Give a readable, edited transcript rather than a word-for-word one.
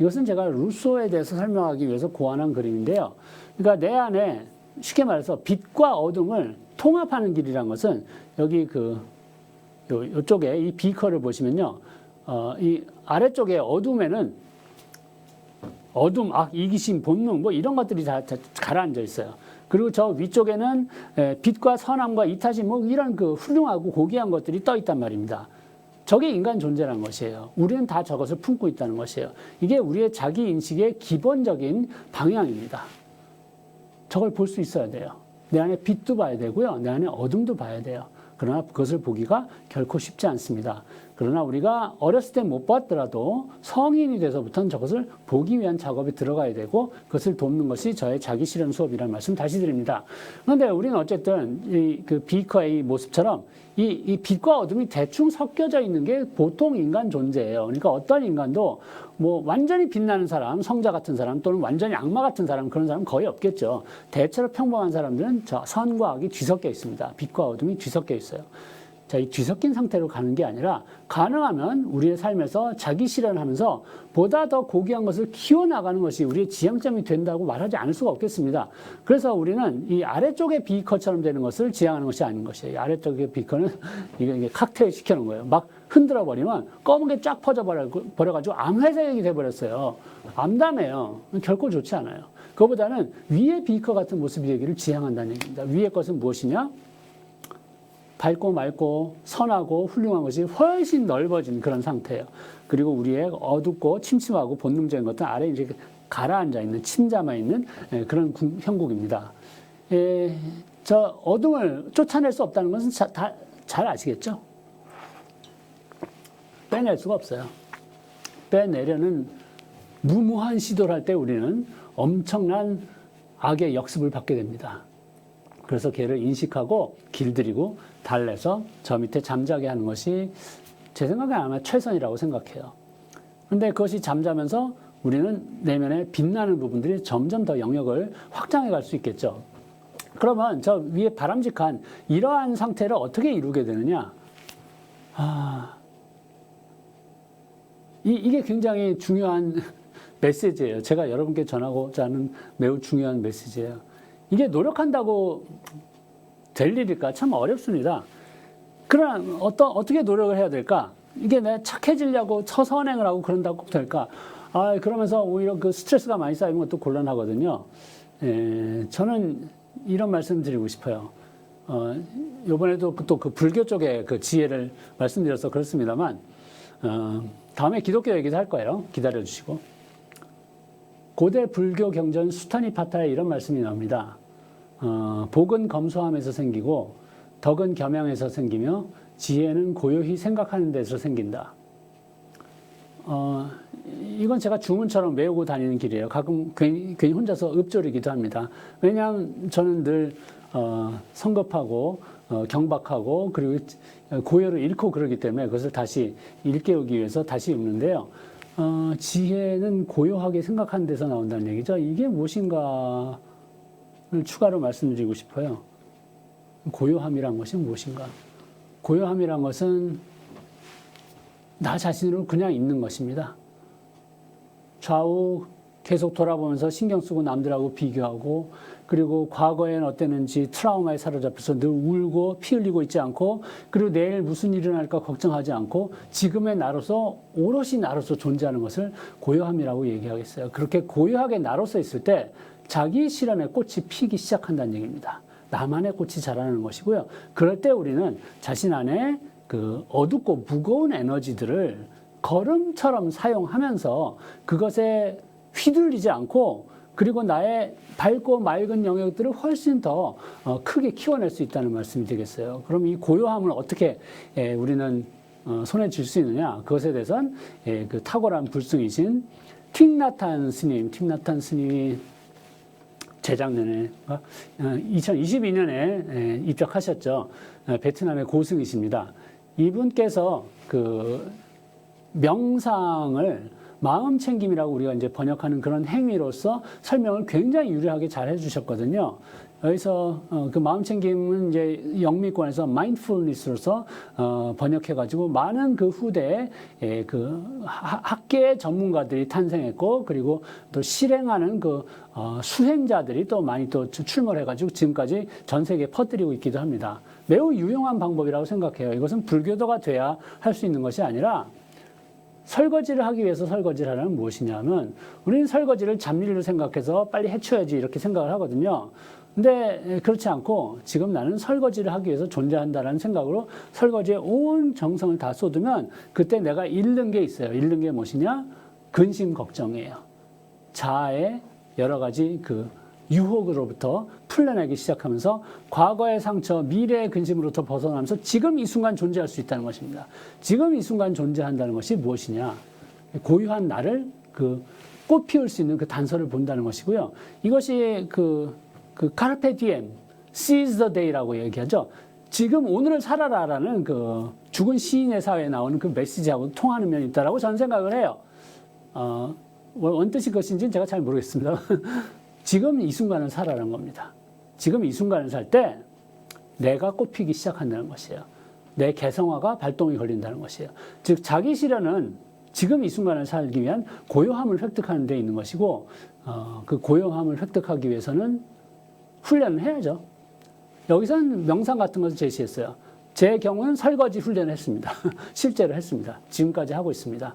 이것은 제가 루소에 대해서 설명하기 위해서 고안한 그림인데요. 그러니까 내 안에 쉽게 말해서 빛과 어둠을 통합하는 길이란 것은 여기 요쪽에 이 비커를 보시면요. 이 아래쪽에 어둠에는 어둠, 악, 이기심, 본능 뭐 이런 것들이 다 가라앉아 있어요. 그리고 저 위쪽에는 빛과 선함과 이타심 뭐 이런 그 훌륭하고 고귀한 것들이 떠 있단 말입니다. 저게 인간 존재라는 것이에요. 우리는 다 저것을 품고 있다는 것이에요. 이게 우리의 자기 인식의 기본적인 방향입니다. 저걸 볼 수 있어야 돼요. 내 안에 빛도 봐야 되고요. 내 안에 어둠도 봐야 돼요. 그러나 그것을 보기가 결코 쉽지 않습니다. 그러나 우리가 어렸을 때 못 봤더라도 성인이 돼서부터는 저것을 보기 위한 작업에 들어가야 되고 그것을 돕는 것이 저의 자기 실현 수업이라는 말씀 다시 드립니다. 그런데 우리는 어쨌든 그 비커의 이 모습처럼 이 빛과 어둠이 대충 섞여져 있는 게 보통 인간 존재예요. 그러니까 어떤 인간도 뭐 완전히 빛나는 사람, 성자 같은 사람 또는 완전히 악마 같은 사람 그런 사람 거의 없겠죠. 대체로 평범한 사람들은 선과 악이 뒤섞여 있습니다. 빛과 어둠이 뒤섞여 있어요. 자, 이 뒤섞인 상태로 가는 게 아니라 가능하면 우리의 삶에서 자기 실현하면서 보다 더 고귀한 것을 키워나가는 것이 우리의 지향점이 된다고 말하지 않을 수가 없겠습니다. 그래서 우리는 이 아래쪽의 비커처럼 되는 것을 지향하는 것이 아닌 것이에요. 이 아래쪽의 비커는 이게 칵테일 시켜놓은 거예요. 막 흔들어 버리면 검은 게 쫙 퍼져 버려가지고 암회색이 돼버렸어요. 암담해요. 결코 좋지 않아요. 그거보다는 위의 비커 같은 모습이 되기를 지향한다는 얘기입니다. 위의 것은 무엇이냐? 밝고 맑고 선하고 훌륭한 것이 훨씬 넓어진 그런 상태예요. 그리고 우리의 어둡고 침침하고 본능적인 것은 아래에 이제 가라앉아 있는 침잠아 있는 그런 형국입니다. 저 어둠을 쫓아낼 수 없다는 것은 다 잘 아시겠죠? 빼낼 수가 없어요. 빼내려는 무모한 시도를 할 때 우리는 엄청난 악의 역습을 받게 됩니다. 그래서 걔를 인식하고 길들이고 달래서 저 밑에 잠자게 하는 것이 제 생각에 아마 최선이라고 생각해요. 그런데 그것이 잠자면서 우리는 내면에 빛나는 부분들이 점점 더 영역을 확장해 갈 수 있겠죠. 그러면 저 위에 바람직한 이러한 상태를 어떻게 이루게 되느냐? 이게 굉장히 중요한 메시지예요. 제가 여러분께 전하고자 하는 매우 중요한 메시지예요. 이게 노력한다고 될 일일까? 참 어렵습니다. 그러나 어떻게 노력을 해야 될까? 이게 내가 착해지려고 처선행을 하고 그런다고 꼭 될까? 그러면서 오히려 그 스트레스가 많이 쌓이는 것도 곤란하거든요. 저는 이런 말씀 드리고 싶어요. 이번에도 또 그 불교 쪽의 그 지혜를 말씀드려서 그렇습니다만, 다음에 기독교 얘기도 할 거예요. 기다려 주시고. 고대 불교 경전 수타니파타에 이런 말씀이 나옵니다. 복은 검소함에서 생기고 덕은 겸양에서 생기며 지혜는 고요히 생각하는 데서 생긴다. 이건 제가 주문처럼 외우고 다니는 길이에요. 가끔 괜히 혼자서 읊조리기도 합니다. 왜냐하면 저는 늘 성급하고 경박하고 그리고 고요를 잃고 그러기 때문에 그것을 다시 일깨우기 위해서 다시 읽는데요. 지혜는 고요하게 생각하는 데서 나온다는 얘기죠. 이게 무엇인가를 추가로 말씀드리고 싶어요. 고요함이란 것이 무엇인가? 고요함이란 것은 나 자신으로 그냥 있는 것입니다. 좌우 계속 돌아보면서 신경 쓰고 남들하고 비교하고 그리고 과거에는 어땠는지 트라우마에 사로잡혀서 늘 울고 피 흘리고 있지 않고 그리고 내일 무슨 일이 일어날까 걱정하지 않고 지금의 나로서 오롯이 나로서 존재하는 것을 고요함이라고 얘기하겠어요. 그렇게 고요하게 나로서 있을 때 자기 실현의 꽃이 피기 시작한다는 얘기입니다. 나만의 꽃이 자라는 것이고요. 그럴 때 우리는 자신 안에 그 어둡고 무거운 에너지들을 걸음처럼 사용하면서 그것에 휘둘리지 않고 그리고 나의 밝고 맑은 영역들을 훨씬 더 크게 키워낼 수 있다는 말씀이 되겠어요. 그럼 이 고요함을 어떻게 우리는 손에 쥘 수 있느냐? 그것에 대해서는 그 탁월한 불승이신 틱나탄 스님이 재작년에 2022년에 입적하셨죠. 베트남의 고승이십니다. 이분께서 그 명상을 마음 챙김이라고 우리가 이제 번역하는 그런 행위로서 설명을 굉장히 유려하게 잘 해주셨거든요. 여기서 그 마음 챙김은 이제 영미권에서 mindfulness로서 번역해가지고 많은 그 후대에 그 학계 전문가들이 탄생했고 그리고 또 실행하는 그 수행자들이 또 많이 또 출몰해가지고 지금까지 전 세계에 퍼뜨리고 있기도 합니다. 매우 유용한 방법이라고 생각해요. 이것은 불교도가 돼야 할 수 있는 것이 아니라 설거지를 하기 위해서 설거지를 하려면 무엇이냐면 우리는 설거지를 잡일로 생각해서 빨리 해쳐야지 이렇게 생각을 하거든요. 근데 그렇지 않고 지금 나는 설거지를 하기 위해서 존재한다는 생각으로 설거지에 온 정성을 다 쏟으면 그때 내가 잃는 게 있어요. 잃는 게 무엇이냐? 근심 걱정이에요. 자아의 여러 가지 그 유혹으로부터 풀려나기 시작하면서 과거의 상처, 미래의 근심으로부터 벗어나면서 지금 이 순간 존재할 수 있다는 것입니다. 지금 이 순간 존재한다는 것이 무엇이냐? 고유한 나를 그 꽃 피울 수 있는 그 단서를 본다는 것이고요. 이것이 그 카르페 디엠, seize the day라고 얘기하죠. 지금 오늘을 살아라라는 그 죽은 시인의 사회에 나오는 그 메시지하고 통하는 면이 있다라고 저는 생각을 해요. 원뜻이 그것인지는 제가 잘 모르겠습니다. 지금 이 순간을 살아라는 겁니다. 지금 이 순간을 살 때 내가 꽃피기 시작한다는 것이에요. 내 개성화가 발동이 걸린다는 것이에요. 즉 자기 실현은 지금 이 순간을 살기 위한 고요함을 획득하는 데 있는 것이고 그 고요함을 획득하기 위해서는 훈련을 해야죠. 여기서는 명상 같은 것을 제시했어요. 제 경우는 설거지 훈련을 했습니다. 실제로 했습니다. 지금까지 하고 있습니다.